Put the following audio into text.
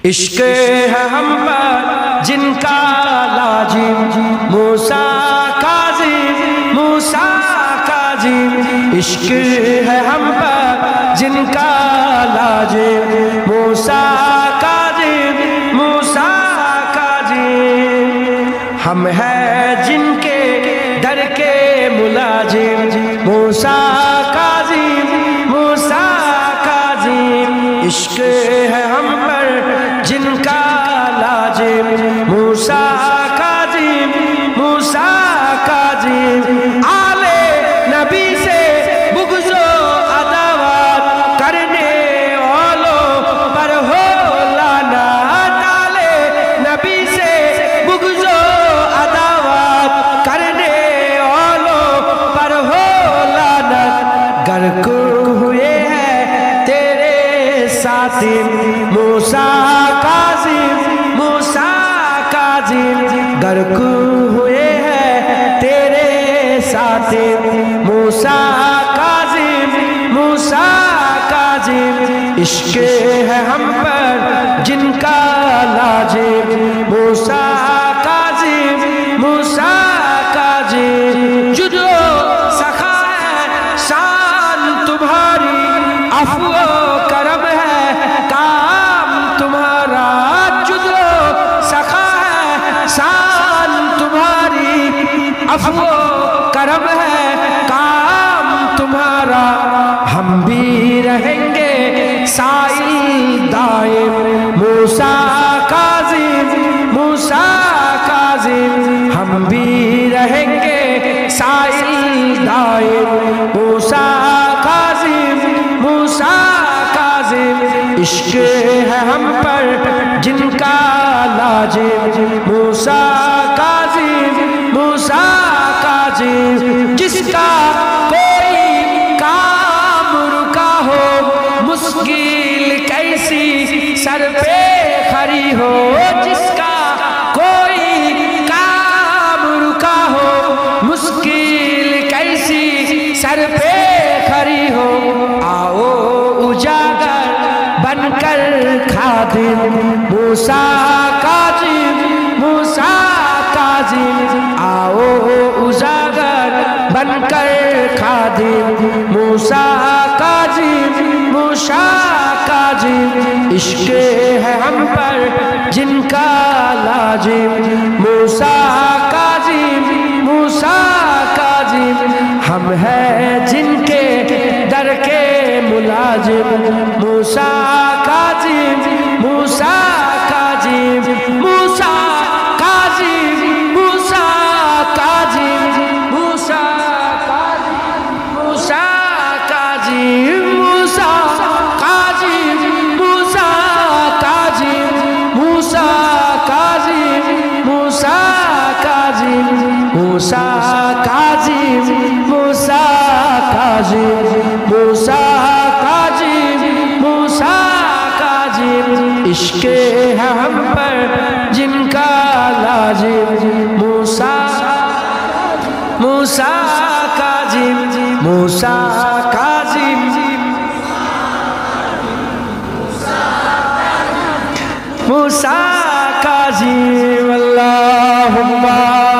عشق ہے ہم پر جن کا لازم موسیٰ کاظم موسیٰ کاظم عشق ہے ہم پر جن کا لازم موسیٰ کاظم موسیٰ کاظم ہم ہیں جن کے در کے ملازم موسیٰ کاظم موسیٰ کاظم عشق ہے ہم پر جن کا لازم موسیٰ کاظم موسیٰ کاظم آل نبی سے بغض و عداوت کرنے والوں پر ہو لعنت آل نبی سے بغض و عداوت کرنے والوں پر ہو لعنت غرق ہوئے ہیں تیرے ساتھی موسیٰ کاظم موسیٰ کاظم غرق ہوئے ہیں تیرے ساتھی موسیٰ کاظم موسیٰ کاظم عشق ہے ہم پر جن کا لازم موسیٰ کاظم موسیٰ کاظم جد و سخا ہے شان تمہاری عفو و کرم ہے کام تمہارا جد و سخا ہے شان تمہاری عفو و کرم ہے کام تمہارا ہم بھی رہیں گے سائل دائم موسیٰ کاظم موسیٰ کاظم ہم بھی رہیں گے سائل دائم موسیٰ کاظم موسیٰ کاظم عشق ہے ہم پر جن کا لازم موسیٰ کاظم موسیٰ کاظم جس کا کوئی کام رکا ہو مشکل کیسی سر پہ کھڑی ہو جس کا کوئی کام رکا ہو مشکل کیسی سر پہ کھڑی ہو آؤ اجاگر بن کر خادم موسیٰ کاظم موسیٰ کاظم آؤ اجاگر بن کر خادم موسیٰ کاظم موسیٰ کاظم عشق ہے ہم پر جن کا لازم موسیٰ کاظم موسیٰ کاظم ہم ہیں جن کے در کے ملازم موسیٰ کاظم موسیٰ کاظم موسیٰ کاظم موسیٰ کاظم موسیٰ کاظم موسیٰ کاظم موسیٰ کاظم موسیٰ کاظم موسیٰ کاظم موسیٰ کاظم موسیٰ کاظم موسیٰ کاظم موسیٰ کاظم عشق ہے ہم پر جن کا لازم موسیٰ موسیٰ کاظم موسیٰ کاظم موسیٰ کاظم اللہم